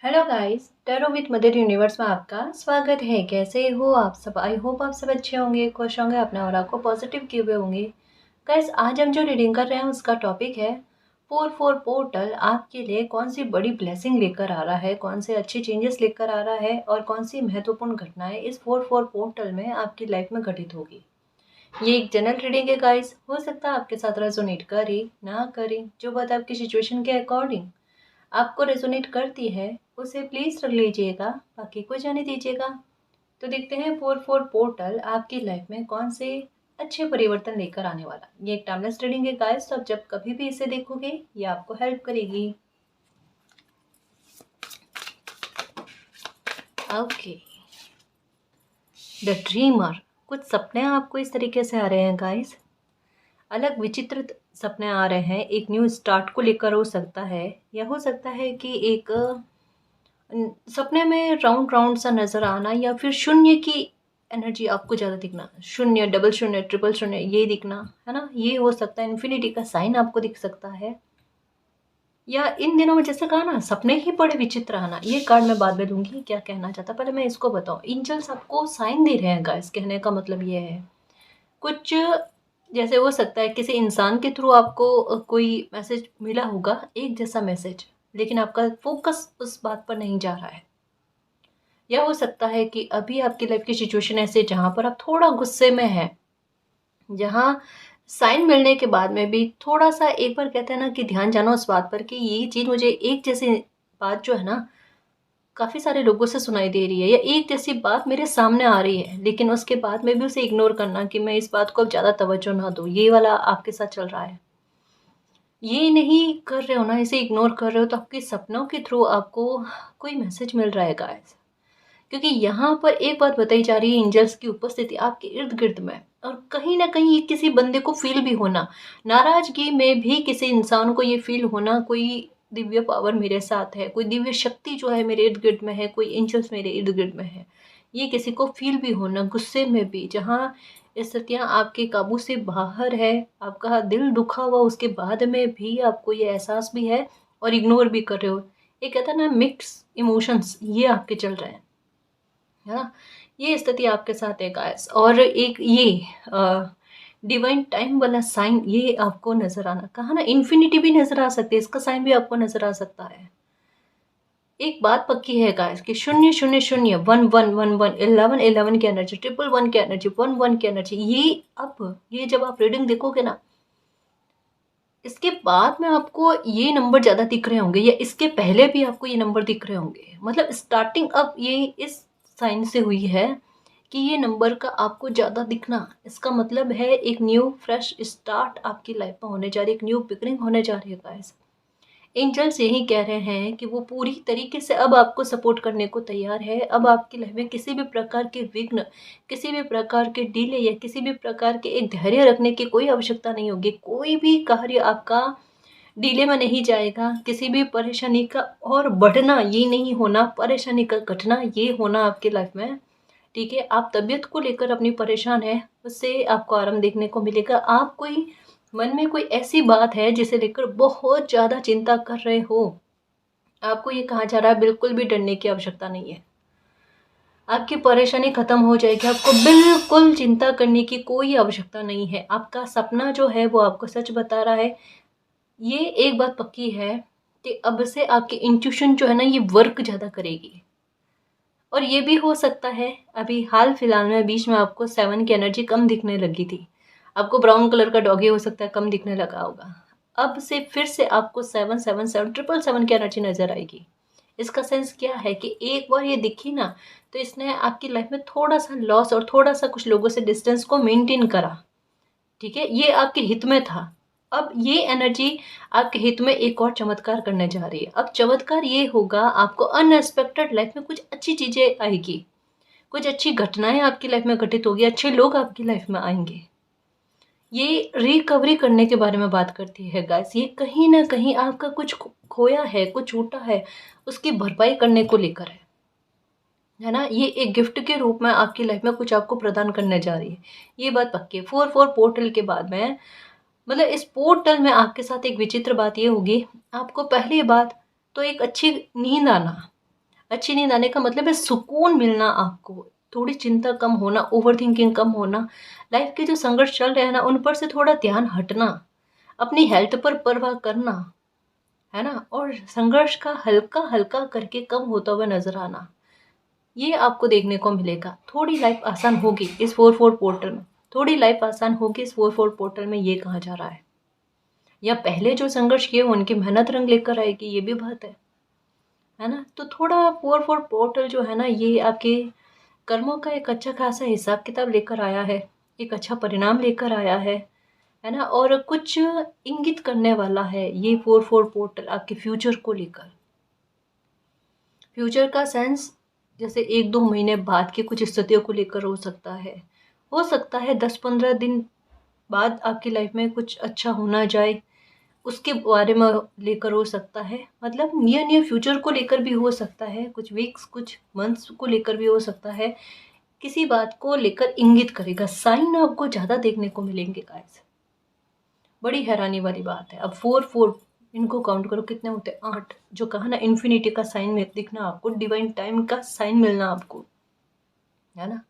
Hello guys, tarot with mother universe में आपका स्वागत है। कैसे हो आप सब? आई होप आप सब अच्छे होंगे, खुश होंगे, अपने और आपको पॉजिटिव किए हुए होंगे। गाइस, आज हम जो रीडिंग कर रहे हैं उसका टॉपिक है 4-4 पोर्टल आपके लिए कौन सी बड़ी ब्लेसिंग लेकर आ रहा है, कौन से अच्छे चेंजेस लेकर आ रहा है और कौन सी महत्वपूर्ण घटनाएं इस 4-4 पोर्टल में आपकी लाइफ में घटित होगी। ये एक जनरल रीडिंग है गाइस, हो सकता है आपके साथ रेजोनेट करे ना करे। जो बात आपकी सिचुएशन के अकॉर्डिंग आपको रेजोनेट करती है उसे प्लीज रख लीजिएगा, बाकी को जाने दीजिएगा। तो देखते हैं 4-4 पोर्टल आपकी लाइफ में कौन से अच्छे परिवर्तन लेकर आने वाला। ये एक टाइमलेस रीडिंग है गाइस, तो आप जब कभी भी इसे देखोगे ये आपको हेल्प करेगी। Okay, the dreamer. कुछ सपने आपको इस तरीके से आ रहे हैं गाइस, अलग विचित्र सपने आ रहे हैं। एक न्यू स्टार्ट को लेकर हो सकता है, या हो सकता है कि एक सपने में राउंड राउंड सा नज़र आना, या फिर शून्य की एनर्जी आपको ज़्यादा दिखना। शून्य, डबल शून्य, ट्रिपल शून्य, ये दिखना है ना। ये हो सकता है इन्फिनिटी का साइन आपको दिख सकता है। या इन दिनों में जैसे कहा ना, सपने ही बड़े विचित्र आना। ये कार्ड मैं बाद में दूंगी क्या कहना चाहता, पहले मैं इसको बताऊँ। एंजल्स आपको साइन दे रहे हैं गाइस, कहने का मतलब ये है कुछ जैसे हो सकता है किसी इंसान के थ्रू आपको कोई मैसेज मिला होगा, एक जैसा मैसेज, लेकिन आपका फोकस उस बात पर नहीं जा रहा है। या हो सकता है कि अभी आपकी लाइफ की सिचुएशन ऐसे जहाँ पर आप थोड़ा गुस्से में हैं, जहाँ साइन मिलने के बाद में भी थोड़ा सा एक बार कहते हैं ना कि ध्यान जाना उस बात पर कि ये चीज़ मुझे एक जैसी बात जो है ना काफ़ी सारे लोगों से सुनाई दे रही है, या एक जैसी बात मेरे सामने आ रही है, लेकिन उसके बाद में भी उसे इग्नोर करना कि मैं इस बात को अब ज़्यादा तवज्जो ना दूँ। ये वाला आपके साथ चल रहा है। ये नहीं कर रहे हो ना, इसे इग्नोर कर रहे हो, तो आपके सपनों के थ्रू आपको कोई मैसेज मिल रहा है गाइस। क्योंकि यहाँ पर एक बात बताई जा रही है, एंजल्स की उपस्थिति आपके इर्द गिर्द में, और कहीं ना कहीं ये किसी बंदे को फील भी होना, नाराजगी में भी किसी इंसान को ये फील होना, कोई दिव्य पावर मेरे साथ है, कोई दिव्य शक्ति जो है मेरे इर्द गिर्द में है, कोई एंजल्स मेरे इर्द गिर्द में है, ये किसी को फील भी होना। गुस्से में भी जहाँ स्थितियाँ आपके काबू से बाहर है, आपका दिल दुखा हुआ, उसके बाद में भी आपको ये एहसास भी है और इग्नोर भी कर रहे हो। ये कहता है ना, मिक्स इमोशंस ये आपके चल रहे हैं, है ना। ये स्थिति आपके साथ है गाइस। और एक ये डिवाइन टाइम वाला साइन ये आपको नजर आना, कहा ना इन्फिनिटी भी नजर आ सकती है, इसका साइन भी आपको नजर आ सकता है। एक बात पक्की है गाइस कि शून्य शून्य शून्य, वन वन वन वन, 11 11 की एनर्जी, ट्रिपल वन की एनर्जी, वन वन की एनर्जी, ये अब ये जब आप रीडिंग देखोगे ना, इसके बाद में आपको ये नंबर ज़्यादा दिख रहे होंगे, या इसके पहले भी आपको ये नंबर दिख रहे होंगे। मतलब स्टार्टिंग अब ये इस साइन से हुई है कि ये नंबर का आपको ज़्यादा दिखना, इसका मतलब है एक न्यू फ्रेश स्टार्ट आपकी लाइफ में होने जा रही है, एक न्यू बिगनिंग होने जा रही है गाइस। एंजल्स यही कह रहे हैं कि वो पूरी तरीके से अब आपको सपोर्ट करने को तैयार है। अब आपकी लाइफ में किसी भी प्रकार के विघ्न, किसी भी प्रकार के डिले, या किसी भी प्रकार के एक धैर्य रखने की कोई आवश्यकता नहीं होगी। कोई भी कार्य आपका डिले में नहीं जाएगा। किसी भी परेशानी का और बढ़ना ये नहीं होना, परेशानी का घटना ये होना आपकी लाइफ में। ठीक है, आप तबीयत को लेकर अपनी परेशान है, उससे आपको आराम देखने को मिलेगा। आप कोई मन में कोई ऐसी बात है जिसे लेकर बहुत ज़्यादा चिंता कर रहे हो, आपको ये कहा जा रहा है बिल्कुल भी डरने की आवश्यकता नहीं है। आपकी परेशानी खत्म हो जाएगी, आपको बिल्कुल चिंता करने की कोई आवश्यकता नहीं है। आपका सपना जो है वो आपको सच बता रहा है। ये एक बात पक्की है कि अब से आपकी इंट्यूशन जो है ना ये वर्क ज़्यादा करेगी। और ये भी हो सकता है अभी हाल फिलहाल में बीच में आपको 7 की एनर्जी कम दिखने लगी थी, आपको ब्राउन कलर का डॉगी हो सकता है कम दिखने लगा होगा। अब से फिर से आपको 7 7 7 7 की एनर्जी नजर आएगी। इसका सेंस क्या है कि एक बार ये दिखी ना, तो इसने आपकी लाइफ में थोड़ा सा लॉस और थोड़ा सा कुछ लोगों से डिस्टेंस को मेंटेन करा। ठीक है, ये आपके हित में था। अब ये एनर्जी आपके हित में एक और चमत्कार करने जा रही है। अब चमत्कार ये होगा, आपको अनएक्सपेक्टेड लाइफ में कुछ अच्छी चीजें आएगी, कुछ अच्छी घटनाएं आपकी लाइफ में घटित होगी, अच्छे लोग आपकी लाइफ में आएंगे। ये रिकवरी करने के बारे में बात करती है गाइस। ये कहीं ना कहीं आपका कुछ खोया है, कुछ छूटा है, उसकी भरपाई करने को लेकर है ना। ये एक गिफ्ट के रूप में आपकी लाइफ में कुछ आपको प्रदान करने जा रही है, ये बात पक्की है। 4-4 पोर्टल के बाद में, मतलब इस पोर्टल में आपके साथ एक विचित्र बात ये होगी, आपको पहली बात तो एक अच्छी नींद आना। अच्छी नींद आने का मतलब है सुकून मिलना आपको, थोड़ी चिंता कम होना, ओवरथिंकिंग कम होना, लाइफ के जो संघर्ष चल रहे हैं ना उन पर से थोड़ा ध्यान हटना, अपनी हेल्थ पर परवाह करना, है ना, और संघर्ष का हल्का हल्का करके कम होता हुआ नजर आना, ये आपको देखने को मिलेगा। थोड़ी लाइफ आसान होगी इस 4-4 पोर्टल में, थोड़ी लाइफ आसान होगी इस 4-4 पोर्टल में, ये कहा जा रहा है। या पहले जो संघर्ष किए उनकी मेहनत रंग लेकर आएगी, ये भी बात है ना। तो थोड़ा 4-4 पोर्टल जो है ना ये आपके कर्मों का एक अच्छा खासा हिसाब किताब लेकर आया है, एक अच्छा परिणाम लेकर आया है ना, और कुछ इंगित करने वाला है ये 4-4 पोर्टल आपके फ्यूचर को लेकर। फ्यूचर का सेंस जैसे 1-2 महीने बाद की कुछ स्थितियों को लेकर हो सकता है 10-15 दिन बाद आपकी लाइफ में कुछ अच्छा होना जाए, उसके बारे में लेकर हो सकता है, मतलब नियर नियर फ्यूचर को लेकर भी हो सकता है, कुछ वीक्स कुछ मंथ्स को लेकर भी हो सकता है, किसी बात को लेकर इंगित करेगा, साइन आपको ज़्यादा देखने को मिलेंगे गाइस। बड़ी हैरानी वाली बात है। अब 4-4 इनको काउंट करो कितने होते हैं, 8, जो कहा ना इन्फिनिटी का साइन में दिखना आपको, डिवाइन टाइम का साइन मिलना आपको, है ना।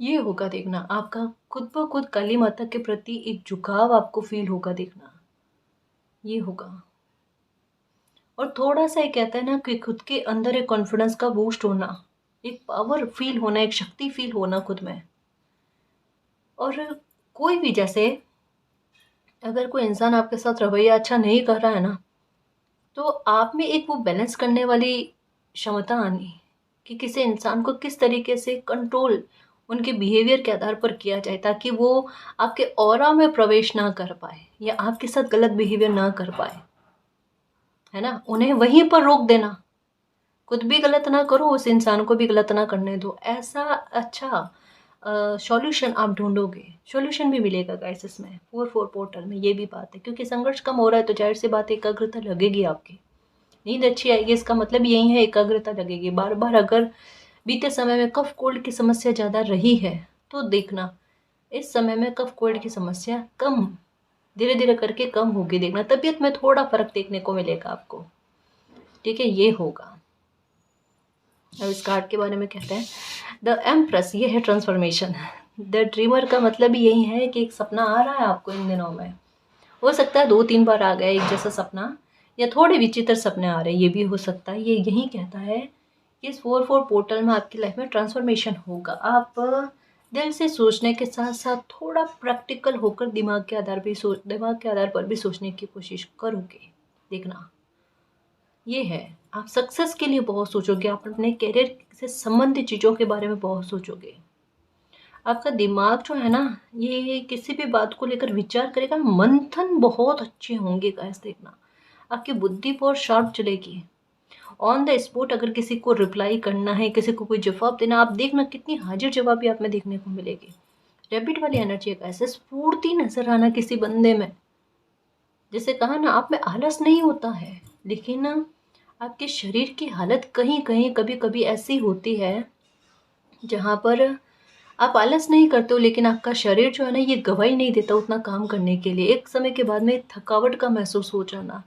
ये होगा देखना आपका खुद ब खुद काली माता के प्रति एक झुकाव आपको फील होगा देखना, ये होगा। और थोड़ा सा ये कहता है ना कि खुद के अंदर एक कॉन्फिडेंस का बूस्ट होना, एक पावर फील होना, एक शक्ति फील होना खुद में। और कोई भी जैसे अगर कोई इंसान आपके साथ रवैया अच्छा नहीं कर रहा है ना, तो आप में एक वो बैलेंस करने वाली क्षमता आनी कि किसी इंसान को किस तरीके से कंट्रोल उनके बिहेवियर के आधार पर किया जाए, ताकि वो आपके ऑरा में प्रवेश ना कर पाए या आपके साथ गलत बिहेवियर ना कर पाए, है ना। उन्हें वहीं पर रोक देना, खुद भी गलत ना करो, उस इंसान को भी गलत ना करने दो, ऐसा अच्छा सॉल्यूशन आप ढूंढोगे, सॉल्यूशन भी मिलेगा गाइस इसमें 4-4 पोर्टल में, ये भी बात है। क्योंकि संघर्ष कम हो रहा है तो जाहिर सी बात है एकाग्रता लगेगी आपकी, नींद अच्छी आएगी, इसका मतलब यही है एकाग्रता लगेगी। बार बार अगर बीते समय में कफ कोल्ड की समस्या ज़्यादा रही है तो देखना इस समय में कफ कोल्ड की समस्या कम, धीरे धीरे करके कम होगी देखना, तबीयत में थोड़ा फर्क देखने को मिलेगा आपको, ठीक है, ये होगा। अब इस कार्ड के बारे में कहते हैं द एम्प्रेस, ये है ट्रांसफॉर्मेशन। द ड्रीमर का मतलब भी यही है कि एक सपना आ रहा है आपको इन दिनों में, हो सकता है 2-3 बार आ गया एक जैसा सपना, या थोड़े विचित्र सपने आ रहे हैं, ये भी हो सकता है। ये यही कहता है कि इस 4-4 पोर्टल में आपकी लाइफ में ट्रांसफॉर्मेशन होगा। आप दिल से सोचने के साथ साथ थोड़ा प्रैक्टिकल होकर दिमाग के आधार पर भी सोचने की कोशिश करोगे देखना, ये है। आप सक्सेस के लिए बहुत सोचोगे, आप अपने करियर से संबंधित चीज़ों के बारे में बहुत सोचोगे। आपका दिमाग जो है ना ये किसी भी बात को लेकर विचार करेगा, मंथन बहुत अच्छे होंगे गाइस देखना, आपकी बुद्धि बहुत शार्प चलेगी। ऑन द स्पॉट अगर किसी को रिप्लाई करना है, किसी को कोई जवाब देना, आप देखना कितनी हाजिर जवाबी आप में देखने को मिलेगी। रैबिट वाली एनर्जी है गाइस, स्फूर्ति नजर आना किसी बंदे में, जैसे कहा ना आप में आलस नहीं होता है, लेकिन ना आपके शरीर की हालत कहीं कहीं कभी कभी ऐसी होती है जहाँ पर आप आलस नहीं करते हो, लेकिन आपका शरीर जो है ना ये गवाही नहीं देता उतना काम करने के लिए, एक समय के बाद में थकावट का महसूस हो जाना,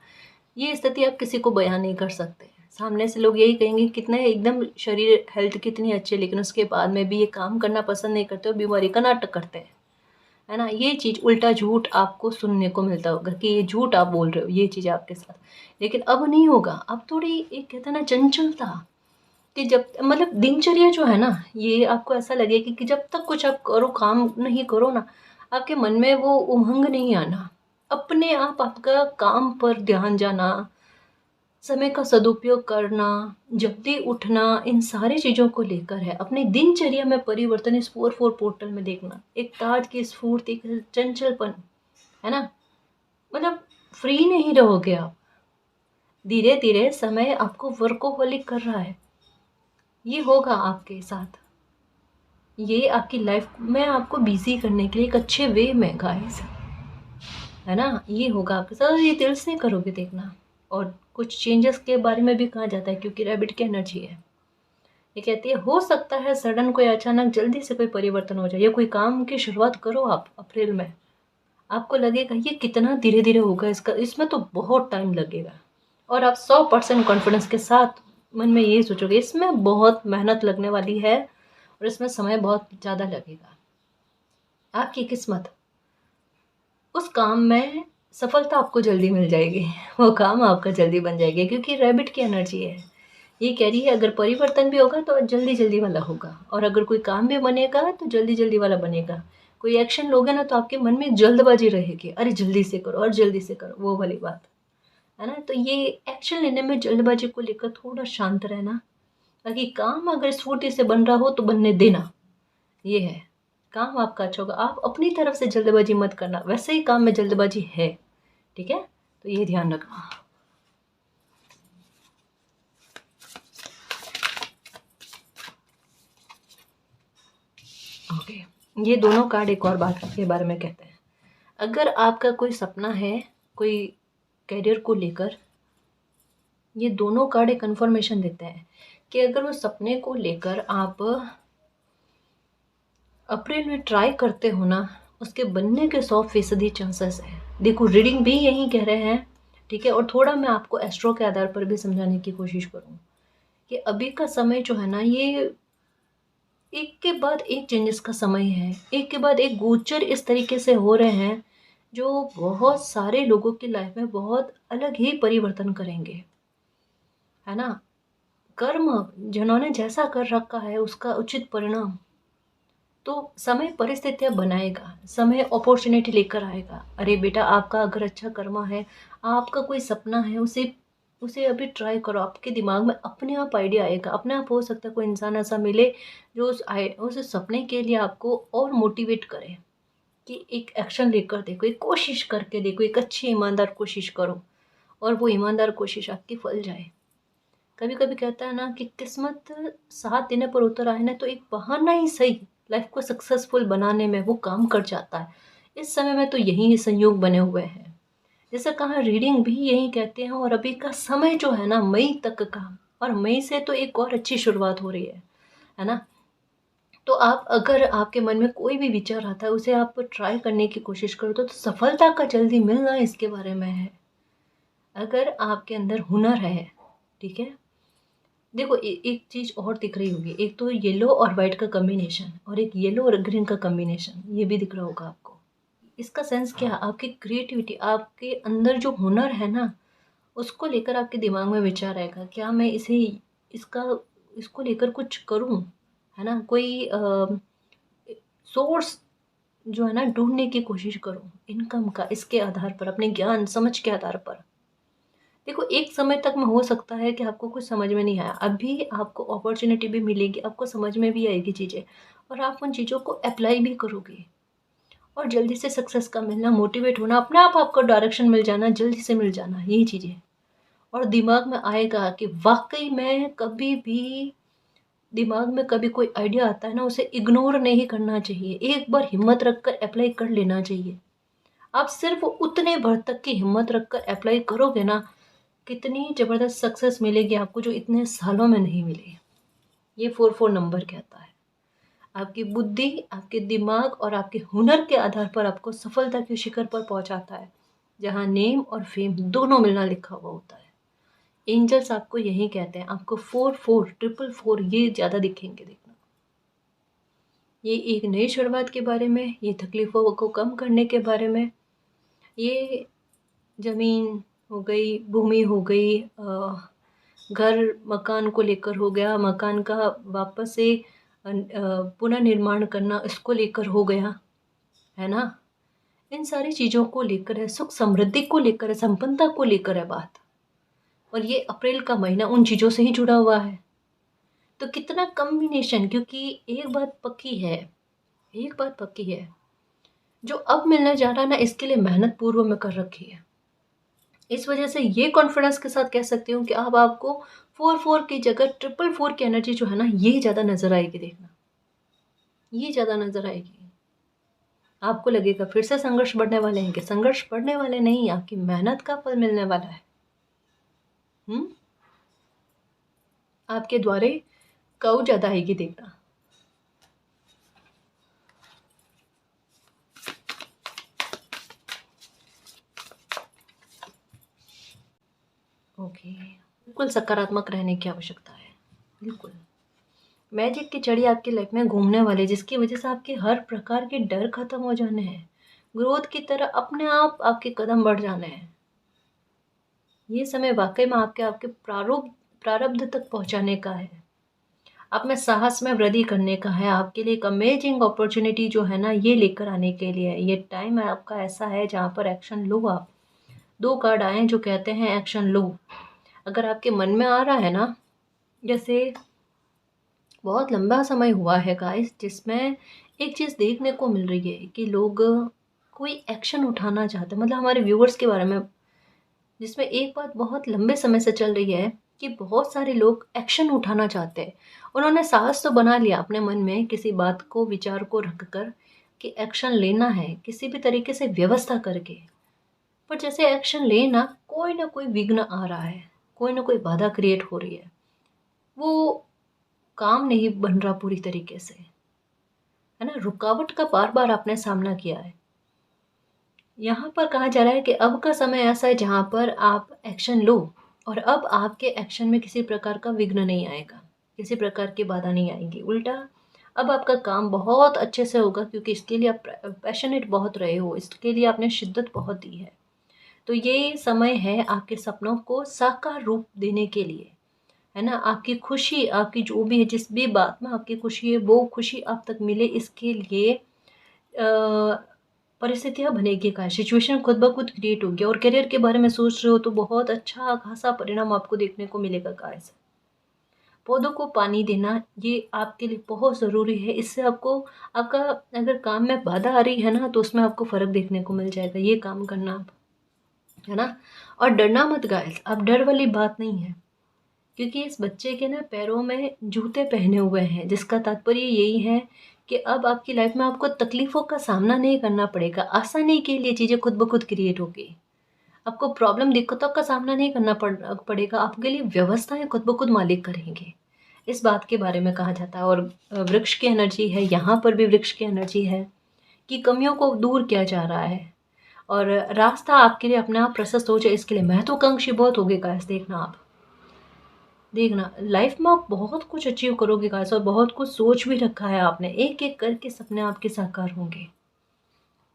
ये स्थिति आप किसी को बयान नहीं कर सकते। सामने से लोग यही कहेंगे कितने एकदम शरीर हेल्थ कितनी अच्छी है, लेकिन उसके बाद में भी ये काम करना पसंद नहीं करते और बीमारी का नाटक करते हैं, है ना। ये चीज़ उल्टा झूठ आपको सुनने को मिलता होगा कि ये झूठ आप बोल रहे हो, ये चीज़ आपके साथ, लेकिन अब नहीं होगा। अब थोड़ी एक कहते हैं ना चंचलता, कि जब मतलब दिनचर्या जो है ना ये आपको ऐसा लगे कि जब तक कुछ आप करो काम नहीं करो ना, आपके मन में वो उमंग नहीं आना, अपने आप आपका काम पर ध्यान जाना, समय का सदुपयोग करना, जल्दी उठना, इन सारी चीज़ों को लेकर है। अपनी दिनचर्या में परिवर्तन इस 4-4 पोर्टल में देखना, एक ताज की स्फूर्ति, एक चंचलपन, है ना, मतलब फ्री नहीं रहोगे आप, धीरे धीरे समय आपको वर्कोहॉलिक कर रहा है, ये होगा आपके साथ, ये आपकी लाइफ में आपको बिजी करने के लिए एक अच्छे वे में गाइस, है ना, ये होगा आपके साथ, ये दिल से करोगे देखना। और कुछ चेंजेस के बारे में भी कहा जाता है क्योंकि रैबिट की एनर्जी है, ये कहती है हो सकता है सडन कोई अचानक जल्दी से कोई परिवर्तन हो जाए, या कोई काम की शुरुआत करो आप अप्रैल में, आपको लगेगा ये कितना धीरे धीरे होगा, इसमें तो बहुत टाइम लगेगा, और आप 100% कॉन्फिडेंस के साथ मन में ये सोचोगे इसमें बहुत मेहनत लगने वाली है और इसमें समय बहुत ज़्यादा लगेगा। आपकी किस्मत, उस काम में सफलता आपको जल्दी मिल जाएगी, वो काम आपका जल्दी बन जाएगा, क्योंकि रैबिट की एनर्जी है। ये कह रही है अगर परिवर्तन भी होगा तो जल्दी जल्दी वाला होगा, और अगर कोई काम भी बनेगा तो जल्दी जल्दी वाला बनेगा। कोई एक्शन लोगे ना तो आपके मन में जल्दबाजी रहेगी, अरे जल्दी से करो और जल्दी से करो, वो वाली बात है ना। तो ये एक्शन लेने में जल्दबाजी को लेकर थोड़ा शांत रहना, ताकि काम अगर स्फूर्ति से बन रहा हो तो बनने देना। ये है, काम आपका अच्छा होगा। आप अपनी तरफ से जल्दबाजी मत करना, वैसे ही काम में जल्दबाजी है, ठीक है, तो ये ध्यान रखना। ओके, ये दोनों कार्ड एक और बात के बारे में कहते हैं। अगर आपका कोई सपना है कोई करियर को लेकर, ये दोनों कार्ड एक कन्फर्मेशन देते हैं कि अगर वो सपने को लेकर आप अप्रैल में ट्राई करते हो ना, उसके बनने के 100% चांसेस है। देखो रीडिंग भी यही कह रहे हैं, ठीक है। और थोड़ा मैं आपको एस्ट्रो के आधार पर भी समझाने की कोशिश करूँ कि अभी का समय जो है ना, ये एक के बाद एक चेंजेस का समय है, एक के बाद एक गोचर इस तरीके से हो रहे हैं जो बहुत सारे लोगों की लाइफ में बहुत अलग ही परिवर्तन करेंगे, है ना। कर्म जिन्होंने जैसा कर रखा है उसका उचित परिणाम तो समय परिस्थितियां बनाएगा, समय अपॉर्चुनिटी लेकर आएगा। अरे बेटा, आपका अगर अच्छा कर्मा है, आपका कोई सपना है, उसे उसे अभी ट्राई करो, आपके दिमाग में अपने आप आइडिया आएगा। अपने आप हो सकता है कोई इंसान ऐसा मिले जो उस सपने के लिए आपको और मोटिवेट करे कि एक एक्शन लेकर देखो, एक कोशिश करके देखो, एक अच्छी ईमानदार कोशिश करो, और वो ईमानदार कोशिश आपकी फल जाए। कभी कभी कहता है ना कि किस्मत साथ देने पर उतर आए ना तो एक बहाना ही सही लाइफ को सक्सेसफुल बनाने में वो काम कर जाता है। इस समय में तो यही संयोग बने हुए हैं। जैसे कहा, रीडिंग भी यही कहते हैं। और अभी का समय जो है ना, मई तक का, और मई से तो एक और अच्छी शुरुआत हो रही है ना। तो आप, अगर आपके मन में कोई भी विचार आता है उसे आप ट्राई करने की कोशिश करो तो सफलता का जल्दी मिलना इसके बारे में है। अगर आपके अंदर हुनर है, ठीक है। देखो एक चीज और दिख रही होगी, एक तो येलो और वाइट का कॉम्बिनेशन, और एक येलो और ग्रीन का कॉम्बिनेशन, ये भी दिख रहा होगा आपको। इसका सेंस क्या है? आपकी क्रिएटिविटी, आपके अंदर जो हुनर है ना, उसको लेकर आपके दिमाग में विचार आएगा, क्या मैं इसे इसका इसको लेकर कुछ करूं, है ना। कोई सोर्स जो है ना ढूंढने की कोशिश करूं इनकम का, इसके आधार पर, अपने ज्ञान समझ के आधार पर। देखो एक समय तक में हो सकता है कि आपको कुछ समझ में नहीं आया, अभी आपको अपॉर्चुनिटी भी मिलेगी, आपको समझ में भी आएगी चीज़ें, और आप उन चीज़ों को अप्लाई भी करोगे, और जल्दी से सक्सेस का मिलना, मोटिवेट होना, अपने आप आपको डायरेक्शन मिल जाना, जल्दी से मिल जाना, यही चीज़ें। और दिमाग में आएगा कि वाकई में कभी भी, दिमाग में कभी कोई आइडिया आता है ना, उसे इग्नोर नहीं करना चाहिए, एक बार हिम्मत रखकर अप्लाई कर लेना चाहिए। आप सिर्फ उतने भर तक की हिम्मत रखकर अप्लाई करोगे ना, कितनी ज़बरदस्त सक्सेस मिलेगी आपको जो इतने सालों में नहीं मिली। ये 4 नंबर कहता है, आपकी बुद्धि, आपके दिमाग और आपके हुनर के आधार पर आपको सफलता के शिखर पर पहुंचाता है, जहां नेम और फेम दोनों मिलना लिखा हुआ होता है। एंजल्स आपको यही कहते हैं, आपको 4 4 4 ये ज़्यादा दिखेंगे, देखना। ये एक नई शुरुआत के बारे में, ये तकलीफ़ों को कम करने के बारे में, ये ज़मीन हो गई, भूमि हो गई, घर मकान को लेकर हो गया, मकान का वापस से पुनर्निर्माण करना, इसको लेकर हो गया, है ना। इन सारी चीज़ों को लेकर है, सुख समृद्धि को लेकर है, संपन्नता को लेकर है बात। और ये अप्रैल का महीना उन चीज़ों से ही जुड़ा हुआ है। तो कितना कॉम्बिनेशन, क्योंकि एक बात पक्की है, एक बात पक्की है, जो अब मिलने जा रहा है ना, इसके लिए मेहनत पूर्व में कर रखी है। इस वजह से ये कॉन्फिडेंस के साथ कह सकती हूँ कि अब आपको 4 4 की जगह 4 4 की एनर्जी जो है ना, ये ज़्यादा नज़र आएगी, देखना, ये ज़्यादा नज़र आएगी। आपको लगेगा फिर से संघर्ष बढ़ने वाले हैं, कि संघर्ष बढ़ने वाले नहीं, आपकी मेहनत का फल मिलने वाला है। आपके द्वारे कऊ ज़्यादा आएगी, देखना। ओके, बिल्कुल सकारात्मक रहने की आवश्यकता है। बिल्कुल। मैजिक की छड़ी आपकी लाइफ में घूमने वाली है, जिसकी वजह से आपके हर प्रकार के डर खत्म हो जाने हैं। ग्रोथ की तरह अपने आप आपके कदम बढ़ जाने हैं। ये समय वाकई में आपके आपके प्रारब्ध तक पहुंचाने का है। आप में साहस में वृद्धि करने का है। आपके लिए एक अमेजिंग अपॉर्चुनिटी जो है ना, ये लेकर आने के लिए ये टाइम है आपका ऐसा है जहाँ पर एक्शन लो आप। 2 कार्ड आए हैं जो कहते हैं एक्शन लो। अगर आपके मन में आ रहा है ना, जैसे बहुत लंबा समय हुआ है गाइस जिसमें एक चीज़ देखने को मिल रही है कि लोग कोई एक्शन उठाना चाहते हैं, मतलब हमारे व्यूअर्स के बारे में, जिसमें एक बात बहुत लंबे समय से चल रही है कि बहुत सारे लोग एक्शन उठाना चाहते हैं। उन्होंने साहस तो बना लिया अपने मन में किसी बात को, विचार को रख कर कि एक्शन लेना है किसी भी तरीके से व्यवस्था करके, पर जैसे एक्शन लेना कोई ना कोई विघ्न आ रहा है, कोई ना कोई बाधा क्रिएट हो रही है, वो काम नहीं बन रहा पूरी तरीके से, है ना। रुकावट का बार बार आपने सामना किया है। यहाँ पर कहा जा रहा है कि अब का समय ऐसा है जहाँ पर आप एक्शन लो, और अब आपके एक्शन में किसी प्रकार का विघ्न नहीं आएगा, किसी प्रकार की बाधा नहीं आएगी। उल्टा अब आपका काम बहुत अच्छे से होगा, क्योंकि इसके लिए आप पैशनेट बहुत रहे हो, इसके लिए आपने शिद्दत बहुत दी है। तो ये समय है आपके सपनों को साकार रूप देने के लिए, है ना। आपकी खुशी, आपकी जो भी है, जिस भी बात में आपकी खुशी है, वो खुशी आप तक मिले, इसके लिए परिस्थितियाँ बनेगी का, सिचुएशन खुद ब खुद क्रिएट होगी। और करियर के बारे में सोच रहे हो तो बहुत अच्छा खासा परिणाम आपको देखने को मिलेगा गाइस। पौधों को पानी देना ये आपके लिए बहुत ज़रूरी है। इससे आपको, आपका अगर काम में बाधा आ रही है ना, तो उसमें आपको फ़र्क देखने को मिल जाएगा। ये काम करना आप, है ना। और डरना मत गाइस, अब डर वाली बात नहीं है, क्योंकि इस बच्चे के ना पैरों में जूते पहने हुए हैं, जिसका तात्पर्य यही है कि अब आपकी लाइफ में आपको तकलीफ़ों का सामना नहीं करना पड़ेगा। आसानी के लिए चीज़ें खुद ब खुद क्रिएट होगी। आपको प्रॉब्लम, दिक्कतों का सामना नहीं करना पड़ेगा। आपके लिए व्यवस्थाएं खुद ब खुद मालिक करेंगे। इस बात के बारे में कहा जाता है। और वृक्ष की एनर्जी है, यहाँ पर भी वृक्ष की एनर्जी है कि कमियों को दूर किया जा रहा है और रास्ता आपके लिए अपने आप प्रशस्त हो जाए। इसके लिए महत्वाकांक्षी बहुत होगी गाइस। देखना लाइफ में आप बहुत कुछ अचीव करोगे गाइस, और बहुत कुछ सोच भी रखा है आपने। एक एक करके सपने आपके साकार होंगे,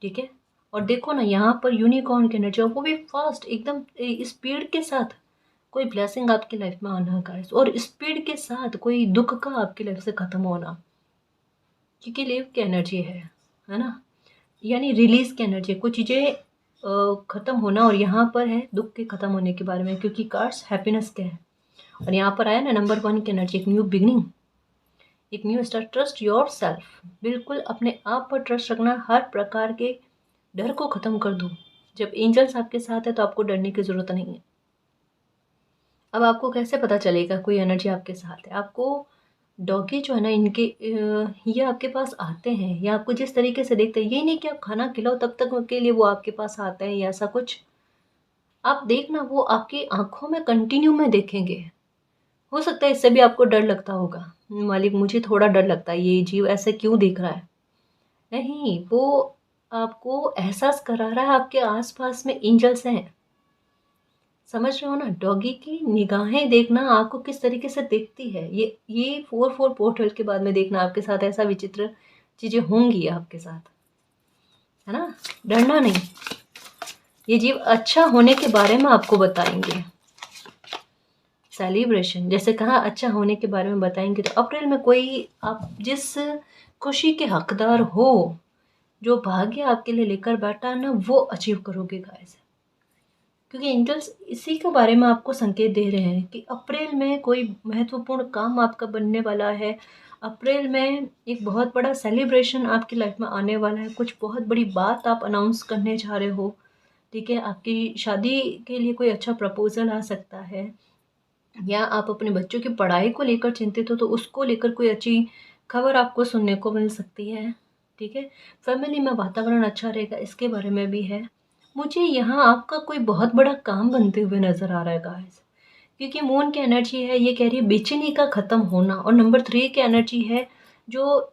ठीक है। और देखो ना, यहाँ पर यूनिकॉर्न की एनर्जी, वो भी फास्ट एकदम स्पीड के साथ कोई ब्लेसिंग आपकी लाइफ में आना गाइस, और स्पीड के साथ कोई दुख का आपकी लाइफ से खत्म होना, क्योंकि लिव की एनर्जी है ना, यानी रिलीज की एनर्जी। कुछ चीज़ें खत्म होना, और यहाँ पर है दुख के खत्म होने के बारे में, क्योंकि कार्ड्स हैप्पीनेस के हैं। और यहाँ पर आया ना नंबर 1 की एनर्जी, एक न्यू बिगनिंग, एक new start. Trust your self, बिल्कुल अपने आप पर ट्रस्ट रखना। हर प्रकार के डर को ख़त्म कर दो। जब एंजल्स आपके साथ है तो आपको डरने की ज़रूरत नहीं है। अब आपको कैसे पता चलेगा कोई एनर्जी आपके साथ है? आपको डॉगी जो है ना, इनके ये आपके पास आते हैं, या आपको जिस तरीके से देखते हैं, ये नहीं कि आप खाना खिलाओ तब तक के लिए वो आपके पास आते हैं या ऐसा कुछ। आप देखना, वो आपकी आंखों में कंटिन्यू में देखेंगे। हो सकता है इससे भी आपको डर लगता होगा, मालिक मुझे थोड़ा डर लगता है, ये जीव ऐसे क्यों देख रहा है। नहीं, वो आपको एहसास करा रहा है आपके आसपास में एंजल्स हैं। समझ रहे हो ना। डॉगी की निगाहें देखना आपको किस तरीके से देखती है, ये 4 पोर्टल के बाद में देखना आपके साथ ऐसा विचित्र चीज़ें होंगी आपके साथ, है ना। डरना नहीं, ये जीव अच्छा होने के बारे में आपको बताएंगे। सेलिब्रेशन, जैसे कहा अच्छा होने के बारे में बताएंगे, तो अप्रैल में कोई आप जिस खुशी के हकदार हो, जो भाग्य आपके लिए लेकर बैठा है ना, वो अचीव करोगे गाइस। क्योंकि एंजल्स इसी के बारे में आपको संकेत दे रहे हैं कि अप्रैल में कोई महत्वपूर्ण काम आपका बनने वाला है। अप्रैल में एक बहुत बड़ा सेलिब्रेशन आपकी लाइफ में आने वाला है। कुछ बहुत बड़ी बात आप अनाउंस करने जा रहे हो, ठीक है। आपकी शादी के लिए कोई अच्छा प्रपोजल आ सकता है, या आप अपने बच्चों की पढ़ाई को लेकर चिंतित हो तो उसको लेकर कोई अच्छी खबर आपको सुनने को मिल सकती है, ठीक है। फैमिली में वातावरण अच्छा रहेगा, इसके बारे में भी है। मुझे यहाँ आपका कोई बहुत बड़ा काम बनते हुए नज़र आ रहा है गाइस, क्योंकि मून की एनर्जी है, ये कह रही है बेचैनी का ख़त्म होना। और नंबर 3 की एनर्जी है जो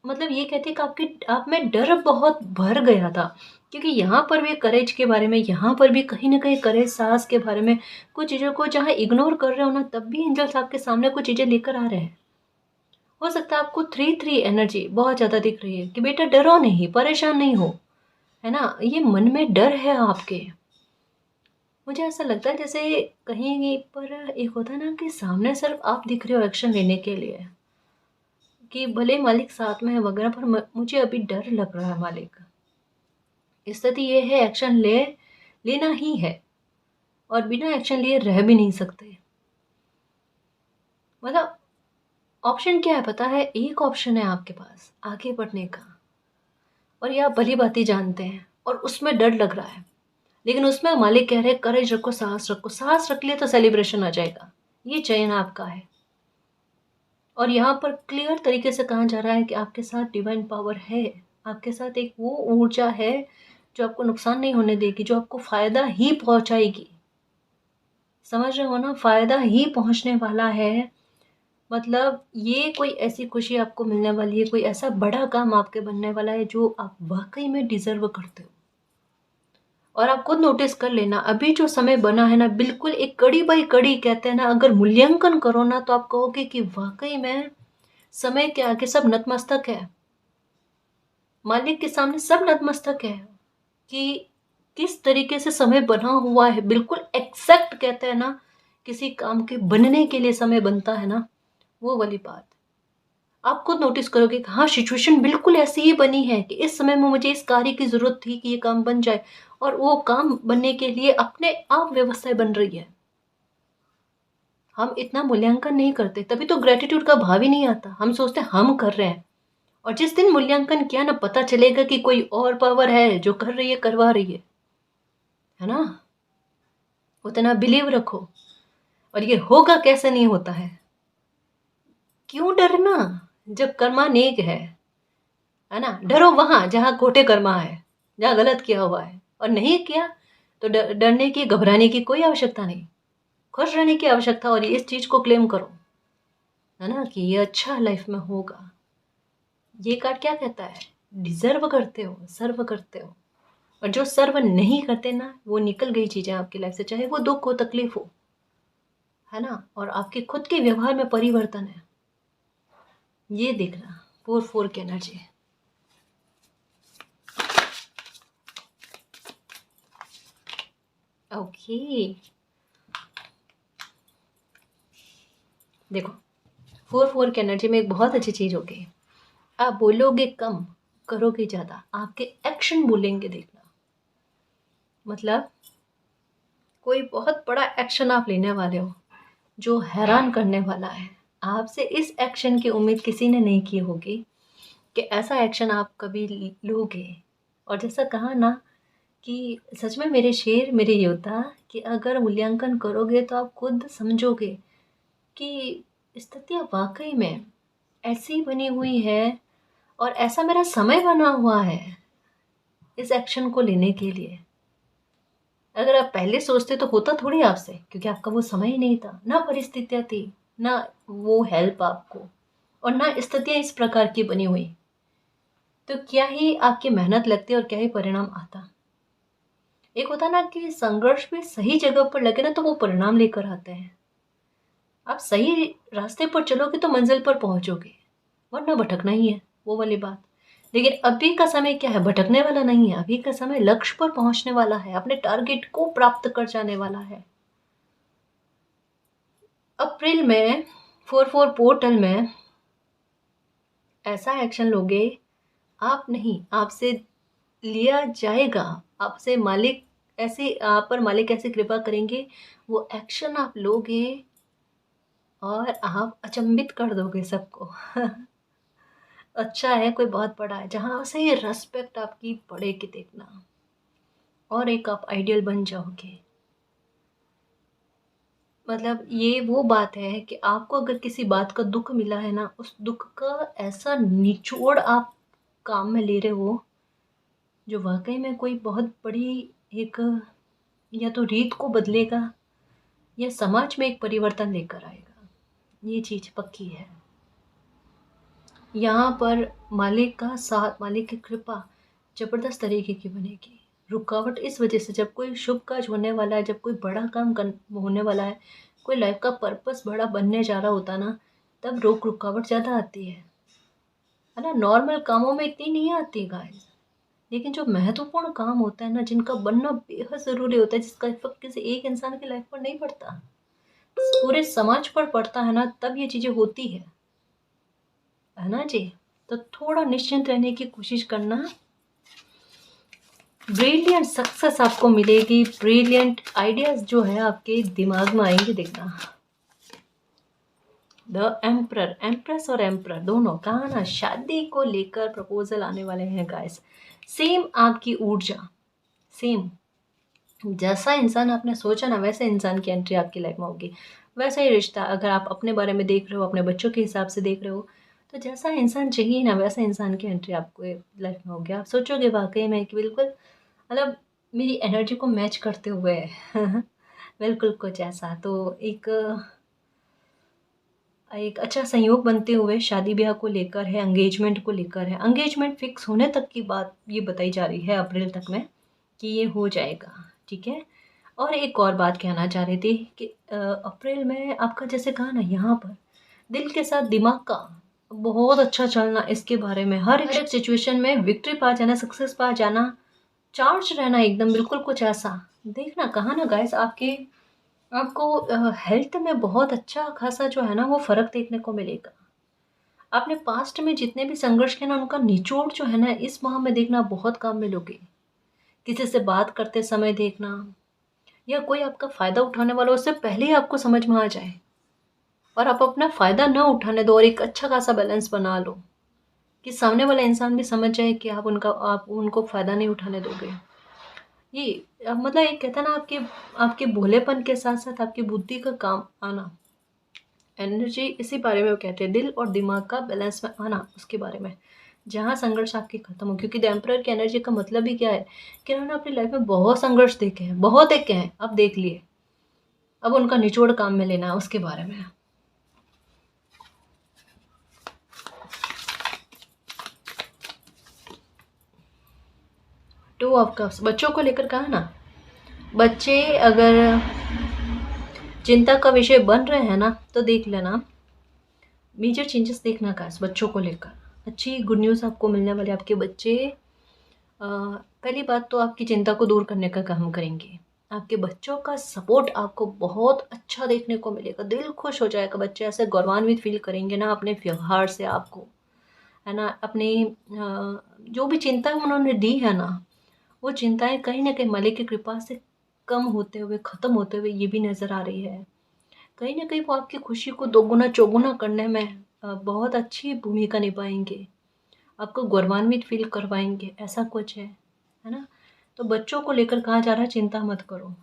मतलब ये कहती है कि आप में डर बहुत भर गया था क्योंकि यहाँ पर भी करेज के बारे में, यहाँ पर भी कहीं ना कहीं करेज साहस के बारे में, कुछ चीज़ों को जहाँ इग्नोर कर रहे हो ना, तब भी एंजल्स आपके सामने कुछ चीज़ें लेकर आ रहे हैं। हो सकता है आपको 3-3 एनर्जी बहुत ज़्यादा दिख रही है कि बेटा डरो नहीं, परेशान नहीं हो, है ना। ये मन में डर है आपके। मुझे ऐसा लगता है जैसे कहीं पर एक होता है ना कि सामने सिर्फ आप दिख रहे हो एक्शन लेने के लिए, कि भले मालिक साथ में है वगैरह, पर मुझे अभी डर लग रहा है मालिक। स्थिति ये है, एक्शन लेना ही है, और बिना एक्शन लिए रह भी नहीं सकते। मतलब ऑप्शन क्या है पता है, एक ऑप्शन है आपके पास आगे बढ़ने का, और ये आप भली भांति जानते हैं, और उसमें डर लग रहा है, लेकिन उसमें मालिक कह रहे हैं करेज रखो, साहस रखो। साहस रख लिया तो सेलिब्रेशन आ जाएगा, ये चयन आपका है। और यहाँ पर क्लियर तरीके से कहा जा रहा है कि आपके साथ डिवाइन पावर है, आपके साथ एक वो ऊर्जा है जो आपको नुकसान नहीं होने देगी, जो आपको फायदा ही पहुंचाएगी। समझ रहे हो ना, फायदा ही पहुंचने वाला है। मतलब ये कोई ऐसी खुशी आपको मिलने वाली है, कोई ऐसा बड़ा काम आपके बनने वाला है जो आप वाकई में डिजर्व करते हो। और आप खुद नोटिस कर लेना, अभी जो समय बना है ना, बिल्कुल एक कड़ी बाई कड़ी कहते हैं ना, अगर मूल्यांकन करो ना तो आप कहोगे कि वाकई में समय के आगे सब नतमस्तक है, मालिक के सामने सब नतमस्तक है, कि किस तरीके से समय बना हुआ है। बिल्कुल एग्जैक्ट कहते हैं ना, किसी काम के बनने के लिए समय बनता है ना, वो वाली बात आप खुद नोटिस करोगे कि हाँ, सिचुएशन बिल्कुल ऐसी ही बनी है कि इस समय में मुझे इस कार्य की जरूरत थी कि ये काम बन जाए, और वो काम बनने के लिए अपने आप व्यवस्थाएं बन रही है। हम इतना मूल्यांकन नहीं करते, तभी तो ग्रेटिट्यूड का भाव ही नहीं आता। हम सोचते हैं हम कर रहे हैं, और जिस दिन मूल्यांकन किया ना, पता चलेगा कि कोई और पावर है जो कर रही है, करवा रही है ना। उतना बिलीव रखो, और ये होगा कैसे नहीं होता है। क्यों डरना जब कर्मा नेक है ना। डरो वहां जहां खोटे कर्मा है, जहां गलत किया हुआ है, और नहीं किया तो डरने की, घबराने की कोई आवश्यकता नहीं, खुश रहने की आवश्यकता। और इस चीज को क्लेम करो, है ना, कि ये अच्छा लाइफ में होगा। ये कार्ड क्या कहता है, डिजर्व करते हो, सर्व करते हो। और जो सर्व नहीं करते ना, वो निकल गई चीजें आपकी लाइफ से, चाहे वो दुख हो, तकलीफ हो, है ना। और आपके खुद के व्यवहार में परिवर्तन है, ये देखना। 4-4 की एनर्जी। ओके, देखो 4-4 की एनर्जी में एक बहुत अच्छी चीज होगी, आप बोलोगे कम, करोगे ज्यादा। आपके एक्शन बोलेंगे, देखना। मतलब कोई बहुत बड़ा एक्शन आप लेने वाले हो जो हैरान करने वाला है। आपसे इस एक्शन की उम्मीद किसी ने नहीं की होगी कि ऐसा एक्शन आप कभी लोगे। और जैसा कहा ना कि सच में मेरे शेर, मेरे योद्धा, कि अगर मूल्यांकन करोगे तो आप खुद समझोगे कि स्थितियाँ वाकई में ऐसी बनी हुई है, और ऐसा मेरा समय बना हुआ है इस एक्शन को लेने के लिए। अगर आप पहले सोचते तो होता थोड़ी आपसे, क्योंकि आपका वो समय ही नहीं था, ना परिस्थितियाँ थी, ना वो हेल्प आपको, और ना स्थितियाँ इस प्रकार की बनी हुई। तो क्या ही आपकी मेहनत लगती और क्या ही परिणाम आता। एक होता ना कि संघर्ष भी सही जगह पर लगे ना तो वो परिणाम लेकर आते हैं। आप सही रास्ते पर चलोगे तो मंजिल पर पहुंचोगे, वरना भटकना ही है, वो वाली बात। लेकिन अभी का समय क्या है, भटकने वाला नहीं है। अभी का समय लक्ष्य पर पहुंचने वाला है, अपने टारगेट को प्राप्त कर जाने वाला है। अप्रैल में 4-4 पोर्टल में ऐसा एक्शन लोगे आप, नहीं आपसे लिया जाएगा। आपसे मालिक ऐसे, आप पर मालिक ऐसे कृपा करेंगे, वो एक्शन आप लोगे और आप अचंभित कर दोगे सबको। अच्छा है, कोई बहुत बड़ा है जहाँ से ये रेस्पेक्ट आपकी पड़ेगी, देखना। और एक आप आइडियल बन जाओगे। मतलब ये वो बात है कि आपको अगर किसी बात का दुख मिला है ना, उस दुख का ऐसा निचोड़ आप काम में ले रहे हो जो वाकई में कोई बहुत बड़ी एक, या तो रीत को बदलेगा या समाज में एक परिवर्तन लेकर आएगा। ये चीज़ पक्की है। यहाँ पर मालिक का साथ, मालिक की कृपा जबरदस्त तरीके की बनेगी। रुकावट इस वजह से, जब कोई शुभ कार्य होने वाला है, जब कोई बड़ा काम होने वाला है, कोई लाइफ का पर्पस बड़ा बनने जा रहा होता ना, तब रोक रुकावट ज़्यादा आती है ना। नॉर्मल कामों में इतनी नहीं आती गाइस, लेकिन जो महत्वपूर्ण काम होता है ना, जिनका बनना बेहद ज़रूरी होता है, जिसका इफेक्ट किसी एक इंसान की लाइफ पर नहीं पड़ता, पूरे समाज पर पड़ता है ना, तब ये चीज़ें होती है ना जी। तो थोड़ा निश्चिंत रहने की कोशिश करना। ब्रिलियंट सक्सेस आपको मिलेगी, ब्रिलियंट आइडियाज जो है आपके दिमाग में आएंगे, देखना। द एम्प्रर, एम्प्रेस और एम्प्रर दोनों, कहा ना शादी को लेकर प्रपोजल आने वाले हैं गाइस। सेम आपकी ऊर्जा, सेम जैसा इंसान आपने सोचा ना, वैसे इंसान की एंट्री आपकी लाइफ में होगी। वैसा ही रिश्ता, अगर आप अपने बारे में देख रहे हो, अपने बच्चों के हिसाब से देख रहे हो, तो जैसा इंसान चाहिए ना, वैसा इंसान की एंट्री आपको लाइफ में होगी। आप सोचोगे वाकई में कि बिल्कुल मतलब मेरी एनर्जी को मैच करते हुए है बिल्कुल कुछ ऐसा। तो एक एक अच्छा संयोग बनते हुए शादी ब्याह को लेकर है, एंगेजमेंट को लेकर है। एंगेजमेंट फिक्स होने तक की बात ये बताई जा रही है अप्रैल तक में, कि ये हो जाएगा, ठीक है। और एक और बात कहना चाह रही थी कि अप्रैल में आपका, जैसे कहा ना, यहाँ पर दिल के साथ दिमाग का बहुत अच्छा चलना, इसके बारे में हर एक सिचुएशन में विक्ट्री पा जाना, सक्सेस पा जाना, चार्ज रहना एकदम, बिल्कुल कुछ ऐसा। देखना, कहा ना गाइस, आपको हेल्थ में बहुत अच्छा खासा जो है ना, वो फ़र्क देखने को मिलेगा। आपने पास्ट में जितने भी संघर्ष किए ना, उनका निचोड़ जो है ना, इस माह में देखना बहुत काम में लोगे। किसी से बात करते समय देखना, या कोई आपका फ़ायदा उठाने वाला, उससे पहले ही आपको समझ में आ जाए और आप अपना फ़ायदा न उठाने दो, और एक अच्छा खासा बैलेंस बना लो कि सामने वाला इंसान भी समझ जाए कि आप उनको फ़ायदा नहीं उठाने दोगे। ये मतलब एक कहता है ना, आपके आपके भोलेपन के साथ साथ आपकी बुद्धि का काम आना, एनर्जी, इसी बारे में वो कहते हैं, दिल और दिमाग का बैलेंस में आना, उसके बारे में, जहाँ संघर्ष आपके खत्म हो। क्योंकि द एम्परर की एनर्जी का मतलब ही क्या है कि उन्होंने अपनी लाइफ में बहुत संघर्ष देखे हैं, बहुत देखे हैं, अब देख लिए, अब उनका निचोड़ काम में लेना है, उसके बारे में। टू ऑफ कप्स, बच्चों को लेकर कहा ना, बच्चे अगर चिंता का विषय बन रहे हैं ना, तो देख लेना, मेजर चेंजेस देखना का बच्चों को लेकर। अच्छी गुड न्यूज़ आपको मिलने वाले, आपके बच्चे पहली बात तो आपकी चिंता को दूर करने का काम करेंगे। आपके बच्चों का सपोर्ट आपको बहुत अच्छा देखने को मिलेगा, दिल खुश हो जाएगा, बच्चे ऐसे गौरवान्वित फील करेंगे ना अपने व्यवहार से आपको, है ना। अपनी जो भी चिंता उन्होंने दी है ना, वो चिंताएं कहीं ना कहीं मालिक की कृपा से कम होते हुए, ख़त्म होते हुए ये भी नज़र आ रही है। कहीं ना कहीं वो आपकी खुशी को दोगुना चौगुना करने में बहुत अच्छी भूमिका निभाएंगे, आपको गौरवान्वित फील करवाएंगे, ऐसा कुछ है ना। तो बच्चों को लेकर कहा जा रहा है, चिंता मत करो,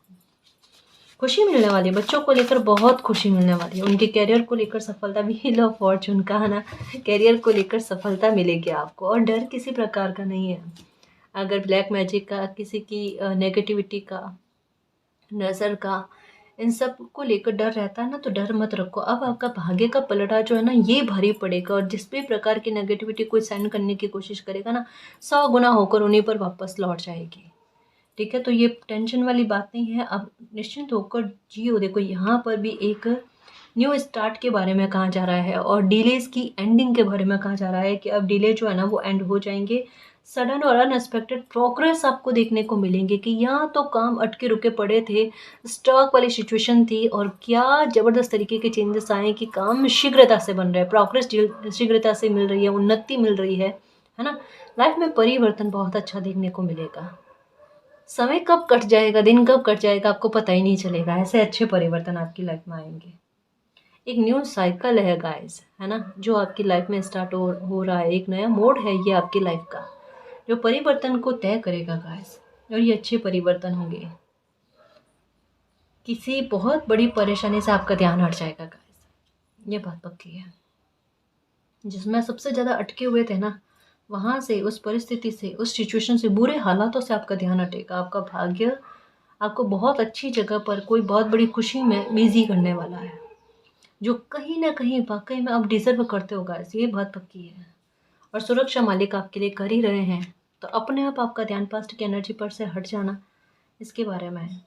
खुशी मिलने वाली है, बच्चों को लेकर बहुत खुशी मिलने वाली है। उनके करियर को लेकर सफलता, व्हील ऑफ फॉर्चून, कहा ना, करियर को लेकर सफलता मिलेगी आपको, और डर किसी प्रकार का नहीं है। अगर ब्लैक मैजिक का, किसी की नेगेटिविटी का, नज़र का, इन सब को लेकर डर रहता है ना, तो डर मत रखो। अब आपका भाग्य का पलड़ा जो है ना, ये भारी पड़ेगा, और जिस भी प्रकार की नेगेटिविटी कोई सहन करने की कोशिश करेगा ना, 100 गुना होकर उन्हीं पर वापस लौट जाएगी, ठीक है। तो ये टेंशन वाली बात नहीं है, अब निश्चिंत होकर जियो। देखो, यहाँ पर भी एक न्यू स्टार्ट के बारे में कहा जा रहा है, और डिलेज की एंडिंग के बारे में कहा जा रहा है कि अब डिले जो है ना, वो एंड हो जाएंगे। सडन और अनएक्सपेक्टेड प्रोग्रेस आपको देखने को मिलेंगे, कि यहाँ तो काम अटके रुके पड़े थे, स्टॉक वाली सिचुएशन थी, और क्या ज़बरदस्त तरीके के चेंजेस आए कि काम शीघ्रता से बन रहा है, प्रोग्रेस शीघ्रता से मिल रही है, उन्नति मिल रही है ना। लाइफ में परिवर्तन बहुत अच्छा देखने को मिलेगा। समय कब कट जाएगा, दिन कब कट जाएगा, आपको पता ही नहीं चलेगा, ऐसे अच्छे परिवर्तन आपकी लाइफ में आएंगे। एक न्यू साइकिल है गाइस, है ना, जो आपकी लाइफ में स्टार्ट हो रहा है, एक नया मोड है ये आपकी लाइफ का, जो परिवर्तन को तय करेगा गाइस, और ये अच्छे परिवर्तन होंगे। किसी बहुत बड़ी परेशानी से आपका ध्यान हट जाएगा गाइस, ये बात पक्की है। जिसमें सबसे ज़्यादा अटके हुए थे ना, वहाँ से, उस परिस्थिति से, उस सिचुएशन से, बुरे हालातों से आपका ध्यान हटेगा। आपका भाग्य आपको बहुत अच्छी जगह पर, कोई बहुत बड़ी खुशी में बिजी करने वाला है, जो कहीं ना कहीं वाकई में आप डिजर्व करते हो गाइस, ये बात पक्की है। और सुरक्षा मालिक आपके लिए कर ही रहे हैं, तो अपने आप आपका ध्यान पास्ट की एनर्जी पर से हट जाना, इसके बारे में है।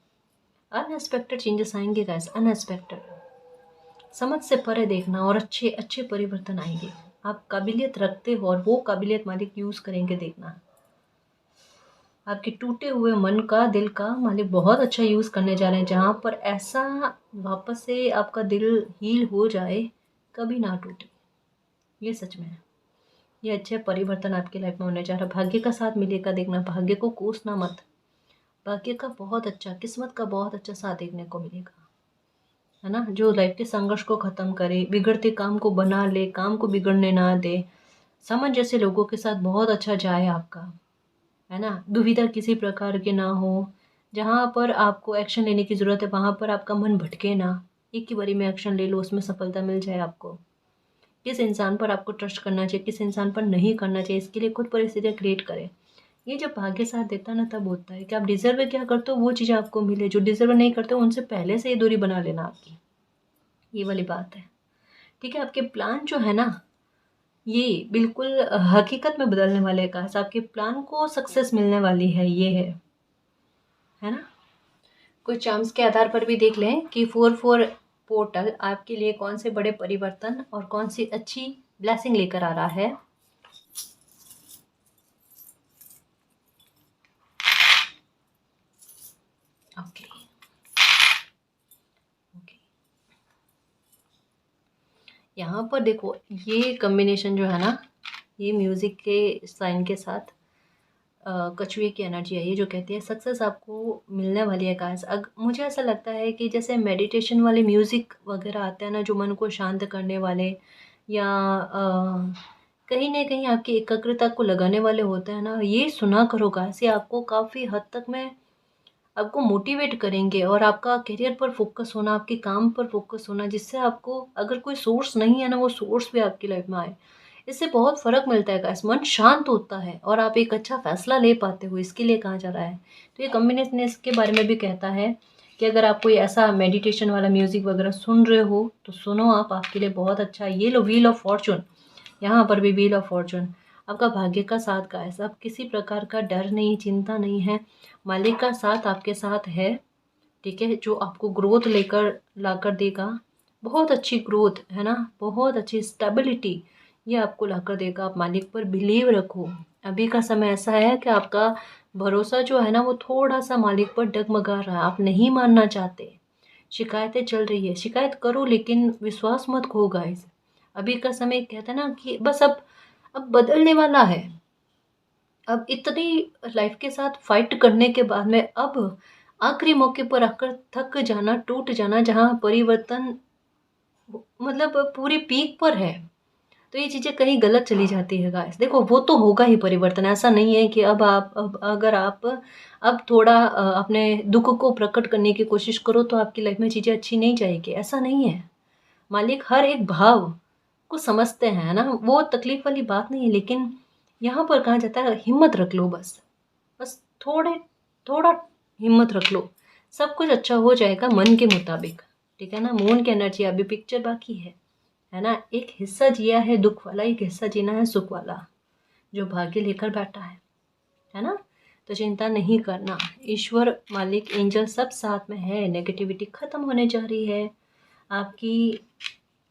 अनएक्सपेक्टेड चेंजेस आएंगे गाइस, अनएक्सपेक्टेड, समझ से परे देखना और अच्छे अच्छे परिवर्तन आएंगे। आप काबिलियत रखते हो और वो काबिलियत मालिक यूज़ करेंगे, देखना। आपके टूटे हुए मन का, दिल का मालिक बहुत अच्छा यूज़ करने जा रहे हैं, जहाँ पर ऐसा वापस से आपका दिल हील हो जाए, कभी ना टूटे, ये सच में है। ये अच्छे परिवर्तन आपकी लाइफ में होने जा रहा है। भाग्य का साथ मिलेगा, देखना, भाग्य को कोसना मत। भाग्य का बहुत अच्छा, किस्मत का बहुत अच्छा साथ देखने को मिलेगा, है ना। जो लाइफ के संघर्ष को ख़त्म करे, बिगड़ते काम को बना ले, काम को बिगड़ने ना दे, समझ जैसे लोगों के साथ बहुत अच्छा जाए आपका, है ना। दुविधा किसी प्रकार की ना हो, जहाँ पर आपको एक्शन लेने की ज़रूरत है वहाँ पर आपका मन भटके ना, एक ही बारी में एक्शन ले लो, उसमें सफलता मिल जाए आपको। किस इंसान पर आपको ट्रस्ट करना चाहिए, किस इंसान पर नहीं करना चाहिए, इसके लिए खुद परिस्थितियाँ क्रिएट करें। ये जब भाग्य साथ देता है ना, तब होता है कि आप डिज़र्व क्या करते हो वो चीज़ें आपको मिले, जो डिज़र्व नहीं करते हो उनसे पहले से ही दूरी बना लेना आपकी, ये वाली बात है। ठीक है, आपके प्लान जो है ना, ये बिल्कुल हकीकत में बदलने वाले हैं। कहा आपके प्लान को सक्सेस मिलने वाली है, ये है ना। कुछ चार्म्स के आधार पर भी देख लें कि 4-4 पोर्टल आपके लिए कौन से बड़े परिवर्तन और कौन सी अच्छी ब्लेसिंग लेकर आ रहा है। ओके ओके, यहाँ पर देखो, ये कम्बिनेशन जो है ना, ये म्यूज़िक के साइन के साथ कछुए की एनर्जी है, ये जो कहती है सक्सेस आपको मिलने वाली है। गाइस, मुझे ऐसा लगता है कि जैसे मेडिटेशन वाले म्यूज़िक वगैरह आते हैं ना, जो मन को शांत करने वाले, या कहीं ना कहीं आपकी एकाग्रता को लगाने वाले होते हैं ना, ये सुना करो गाइस। ये आपको काफ़ी हद तक में आपको मोटिवेट करेंगे, और आपका करियर पर फोकस होना, आपके काम पर फोकस होना, जिससे आपको अगर कोई सोर्स नहीं है ना, वो सोर्स भी आपकी लाइफ में आए, इससे बहुत फ़र्क मिलता है गाइस। मन शांत होता है और आप एक अच्छा फैसला ले पाते हो, इसके लिए कहा जा रहा है। तो ये कम्बिनेशन इसके बारे में भी कहता है कि अगर आप कोई ऐसा मेडिटेशन वाला म्यूज़िक वगैरह सुन रहे हो तो सुनो आप, आपके लिए बहुत अच्छा है। ये लो, व्हील ऑफ फॉर्चून, यहाँ पर भी व्हील ऑफ फॉर्चून, आपका भाग्य का साथ गाइस। अब किसी प्रकार का डर नहीं, चिंता नहीं है, मालिक का साथ आपके साथ है। ठीक है, जो आपको ग्रोथ लेकर लाकर देगा, बहुत अच्छी ग्रोथ, है ना, बहुत अच्छी स्टेबिलिटी ये आपको लाकर देगा। आप मालिक पर बिलीव रखो। अभी का समय ऐसा है कि आपका भरोसा जो है ना, वो थोड़ा सा मालिक पर डगमगा रहा है, आप नहीं मानना चाहते, शिकायतें चल रही है, शिकायत करो लेकिन विश्वास मत खो गाइस। अभी का समय कहता है ना कि बस अब बदलने वाला है। अब इतनी लाइफ के साथ फाइट करने के बाद में अब आखिरी मौके पर आकर थक जाना, टूट जाना, जहाँ परिवर्तन मतलब पूरी पीक पर है, तो ये चीज़ें कहीं गलत चली जाती है गाइस। देखो, वो तो होगा ही परिवर्तन, ऐसा नहीं है कि अब अगर आप अब थोड़ा अपने दुख को प्रकट करने की कोशिश करो तो आपकी लाइफ में चीज़ें अच्छी नहीं जाएगी, ऐसा नहीं है। मालिक हर एक भाव को समझते हैं ना, वो तकलीफ वाली बात नहीं है। लेकिन यहाँ पर कहा जाता है हिम्मत रख लो, बस बस थोड़ा हिम्मत रख लो, सब कुछ अच्छा हो जाएगा मन के मुताबिक। ठीक है ना, मून की एनर्जी, अभी पिक्चर बाकी है ना। एक हिस्सा जिया है दुख वाला, एक हिस्सा जीना है सुख वाला, जो भाग्य लेकर बैठा है ना। तो चिंता नहीं करना, ईश्वर, मालिक, एंजल सब साथ में है। नेगेटिविटी खत्म होने जा रही है। आपकी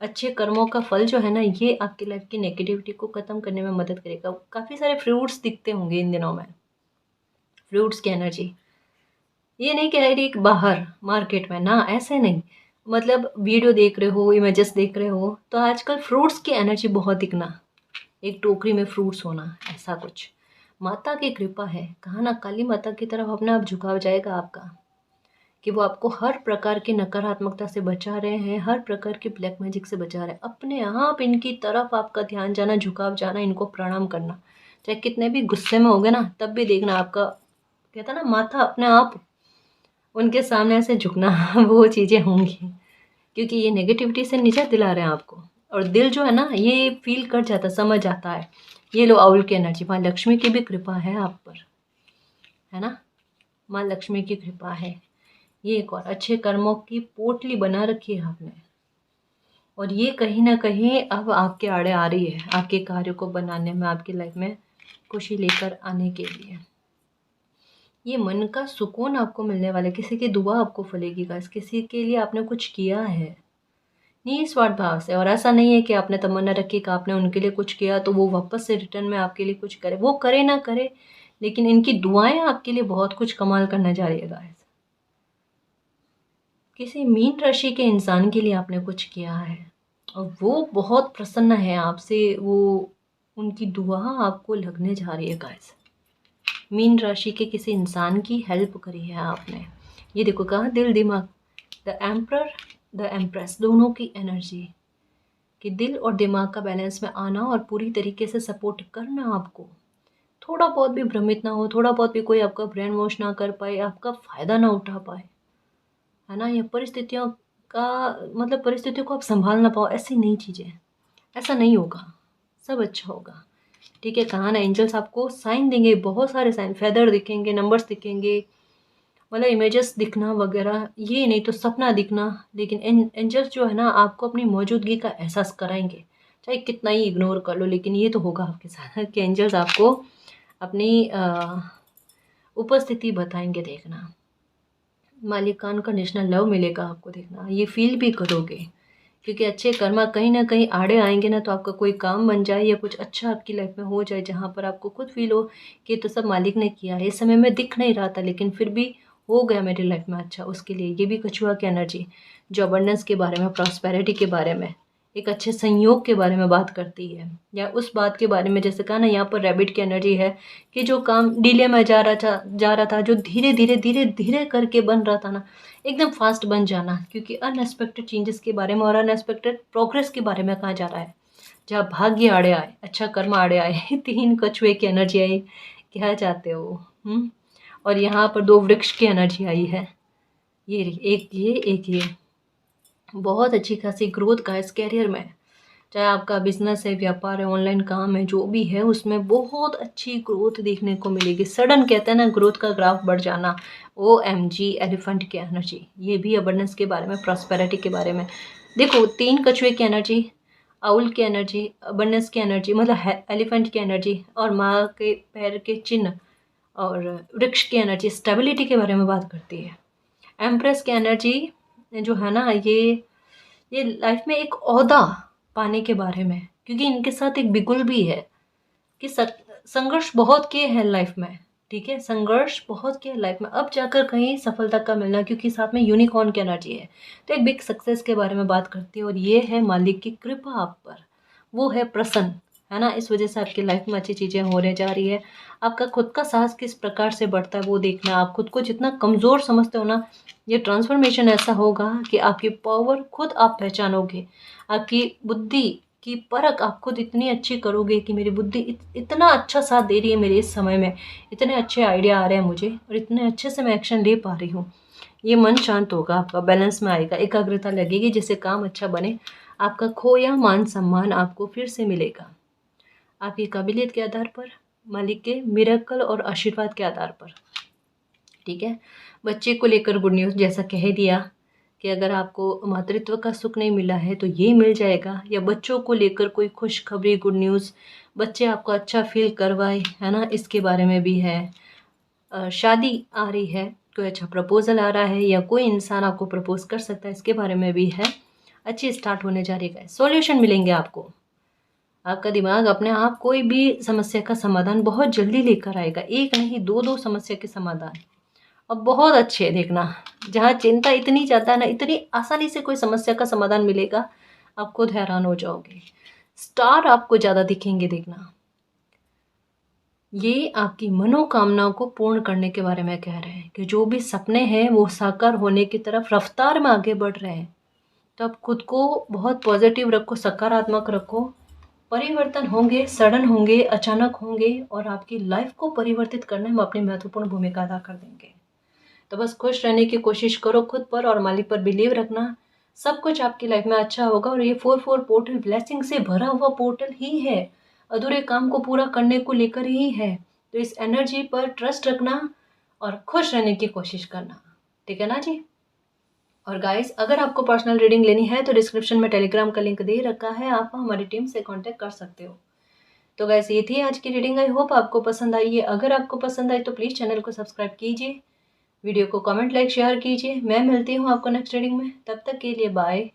अच्छे कर्मों का फल जो है ना, ये आपकी लाइफ की नेगेटिविटी को ख़त्म करने में मदद करेगा। काफ़ी सारे फ्रूट्स दिखते होंगे इन दिनों में, फ्रूट्स की एनर्जी। ये नहीं कह रही कि बाहर मार्केट में ना, ऐसे नहीं, मतलब वीडियो देख रहे हो, इमेजेस देख रहे हो, तो आजकल फ्रूट्स की एनर्जी बहुत दिखना, एक टोकरी में फ्रूट्स होना, ऐसा कुछ। माता की कृपा है, कहा ना, काली माता की तरफ अपना आप झुकाव जाएगा आपका, कि वो आपको हर प्रकार की नकारात्मकता से बचा रहे हैं, हर प्रकार की ब्लैक मैजिक से बचा रहे हैं। अपने आप इनकी तरफ आपका ध्यान जाना, झुकाव जाना, इनको प्रणाम करना, चाहे कितने भी गुस्से में होगे ना, तब भी देखना आपका, कहता ना, माथा अपने आप उनके सामने ऐसे झुकना वो चीज़ें होंगी, क्योंकि ये नेगेटिविटी से निजात दिला रहे हैं आपको। और दिल जो है ना, ये फील कर जाता, समझ जाता है। ये लो आउल की एनर्जी, माँ लक्ष्मी की भी कृपा है आप पर, है ना, माँ लक्ष्मी की कृपा है। ये एक और अच्छे कर्मों की पोटली बना रखी है आपने, और ये कहीं ना कहीं अब आपके आड़े आ रही है, आपके कार्यों को बनाने में, आपकी लाइफ में खुशी लेकर आने के लिए। ये मन का सुकून आपको मिलने वाला है, किसी की दुआ आपको फलेगी गाइस, किसी के लिए आपने कुछ किया है निस्वार्थ भाव से। और ऐसा नहीं है कि आपने तमन्ना रखी कि आपने उनके लिए कुछ किया तो वो वापस से रिटर्न में आपके लिए कुछ करे, वो करे ना करे, लेकिन इनकी दुआएं आपके लिए बहुत कुछ कमाल करने जा रही है गाइस। किसी मीन राशि के इंसान के लिए आपने कुछ किया है और वो बहुत प्रसन्न है आपसे, वो उनकी दुआ आपको लगने जा रही है गाइस। मीन राशि के किसी इंसान की हेल्प करी है आपने। ये देखो कहा दिल दिमाग, द एम्परर द एम्प्रेस, दोनों की एनर्जी कि दिल और दिमाग का बैलेंस में आना और पूरी तरीके से सपोर्ट करना आपको। थोड़ा बहुत भी भ्रमित ना हो, थोड़ा बहुत भी कोई आपका ब्रेन वॉश ना कर पाए, आपका फ़ायदा ना उठा पाए, है ना। ये परिस्थितियों का मतलब परिस्थितियों को आप संभाल ना पाओ, ऐसी नई चीज़ें, ऐसा नहीं होगा, सब अच्छा होगा। ठीक है, कहा ना एंजल्स आपको साइन देंगे, बहुत सारे साइन, फेदर दिखेंगे, नंबर्स दिखेंगे, मतलब इमेजेस दिखना वगैरह, ये नहीं तो सपना दिखना, लेकिन एंजल्स जो है ना आपको अपनी मौजूदगी का एहसास कराएंगे, चाहे कितना ही इग्नोर कर लो, लेकिन ये तो होगा आपके साथ कि एंजल्स आपको अपनी उपस्थिति बताएंगे। देखना मालिकान का नेशनल लव मिलेगा आपको, देखना ये फील भी करोगे, क्योंकि अच्छे कर्मा कहीं ना कहीं आड़े आएंगे ना, तो आपका कोई काम बन जाए या कुछ अच्छा आपकी लाइफ में हो जाए जहाँ पर आपको खुद फील हो कि तो सब मालिक ने किया है, इस समय में दिख नहीं रहा था लेकिन फिर भी हो गया मेरी लाइफ में अच्छा, उसके लिए ये भी कछुआ की एनर्जी जो अबंडेंस के बारे में, प्रॉस्पेरिटी के बारे में, एक अच्छे संयोग के बारे में बात करती है, या उस बात के बारे में, जैसे कहा ना यहाँ पर रैबिट की एनर्जी है कि जो काम डिले में जा रहा था, जो धीरे धीरे धीरे धीरे करके बन रहा था ना, एकदम फास्ट बन जाना, क्योंकि अनएक्सपेक्टेड चेंजेस के बारे में और अनएक्सपेक्टेड प्रोग्रेस के बारे में कहा जा रहा है। जहाँ भाग्य आड़े आए, अच्छा कर्म आड़े आए तीन कछुए की एनर्जी आई, क्या चाहते हो। और यहाँ पर दो वृक्ष की एनर्जी आई है, ये एक ये बहुत अच्छी खासी ग्रोथ का इस कैरियर में, चाहे आपका बिजनेस है, व्यापार है, ऑनलाइन काम है, जो भी है उसमें बहुत अच्छी ग्रोथ देखने को मिलेगी। सडन कहते हैं ना ग्रोथ का ग्राफ बढ़ जाना, OMG एलिफेंट की एनर्जी, ये भी अबंडेंस के बारे में, प्रॉस्पेरिटी के बारे में। देखो तीन कछुए की एनर्जी, आउल की एनर्जी, अबंडेंस की एनर्जी, मतलब एलिफेंट की एनर्जी, और माँ के पैर के चिन्ह, और वृक्ष की एनर्जी स्टेबिलिटी के बारे में बात करती है। एम्प्रेस की एनर्जी जो है ना, ये लाइफ में एक ओहदा पाने के बारे में, क्योंकि इनके साथ एक बिगुल भी है कि संघर्ष बहुत किए हैं लाइफ में। ठीक है, संघर्ष बहुत किया लाइफ में, अब जाकर कहीं सफलता का मिलना, क्योंकि साथ में यूनिकॉर्न की एनर्जी है, तो एक बिग सक्सेस के बारे में बात करती है। और ये है मालिक की कृपा आप पर, वो है प्रसन्न, है ना, इस वजह से आपकी लाइफ में अच्छी चीज़ें होने जा रही है। आपका खुद का साहस किस प्रकार से बढ़ता है वो देखना, आप खुद को जितना कमज़ोर समझते हो ना, ये ट्रांसफॉर्मेशन ऐसा होगा कि आपकी पावर खुद आप पहचानोगे, आपकी बुद्धि की परख आप खुद इतनी अच्छी करोगे कि मेरी बुद्धि इतना अच्छा साथ दे रही है मेरे इस समय में, इतने अच्छे आइडिया आ रहे हैं मुझे और इतने अच्छे से मैं एक्शन ले पा रही हूँ। ये मन शांत होगा, आपका बैलेंस में आएगा, एकाग्रता लगेगी, जिससे काम अच्छा बने, आपका खोया मान सम्मान आपको फिर से मिलेगा, आपकी काबिलियत के आधार पर, मालिक के मिरेकल और आशीर्वाद के आधार पर। ठीक है, बच्चे को लेकर गुड न्यूज़, जैसा कह दिया कि अगर आपको मातृत्व का सुख नहीं मिला है तो ये मिल जाएगा, या बच्चों को लेकर कोई खुशखबरी गुड न्यूज़, बच्चे आपको अच्छा फील करवाए, है ना, इसके बारे में भी है। शादी आ रही है, कोई अच्छा प्रपोजल आ रहा है, या कोई इंसान आपको प्रपोज कर सकता है, इसके बारे में भी है। अच्छी स्टार्ट होने जा रही है, सॉल्यूशन मिलेंगे आपको, आपका दिमाग अपने आप कोई भी समस्या का समाधान बहुत जल्दी लेकर आएगा, एक नहीं दो दो समस्या के समाधान, अब बहुत अच्छे देखना, जहाँ चिंता इतनी ज़्यादा है ना, इतनी आसानी से कोई समस्या का समाधान मिलेगा, आप खुद हैरान हो जाओगे। स्टार आपको ज़्यादा दिखेंगे, देखना ये आपकी मनोकामनाओं को पूर्ण करने के बारे में कह रहे हैं कि जो भी सपने हैं वो साकार होने की तरफ रफ्तार में आगे बढ़ रहे हैं। तो आप खुद को बहुत पॉजिटिव रखो, सकारात्मक रखो, परिवर्तन होंगे, सडन होंगे, अचानक होंगे, और आपकी लाइफ को परिवर्तित करने में अपनी महत्वपूर्ण भूमिका अदा कर देंगे। तो बस खुश रहने की कोशिश करो खुद पर, और मालिक पर बिलीव रखना, सब कुछ आपकी लाइफ में अच्छा होगा। और ये 4-4 पोर्टल ब्लेसिंग से भरा हुआ पोर्टल ही है, अधूरे काम को पूरा करने को लेकर ही है। तो इस एनर्जी पर ट्रस्ट रखना और खुश रहने की कोशिश करना, ठीक है ना जी। और गाइस, अगर आपको पर्सनल रीडिंग लेनी है तो डिस्क्रिप्शन में टेलीग्राम का लिंक दे रखा है, आप हमारी टीम से कांटेक्ट कर सकते हो। तो गैस ये थी आज की रीडिंग। आई होप आपको पसंद आई है। अगर आपको पसंद आई तो प्लीज़ चैनल को सब्सक्राइब कीजिए, वीडियो को कमेंट लाइक शेयर कीजिए। मैं मिलती हूँ आपको नेक्स्ट रीडिंग में, तब तक के लिए बाय।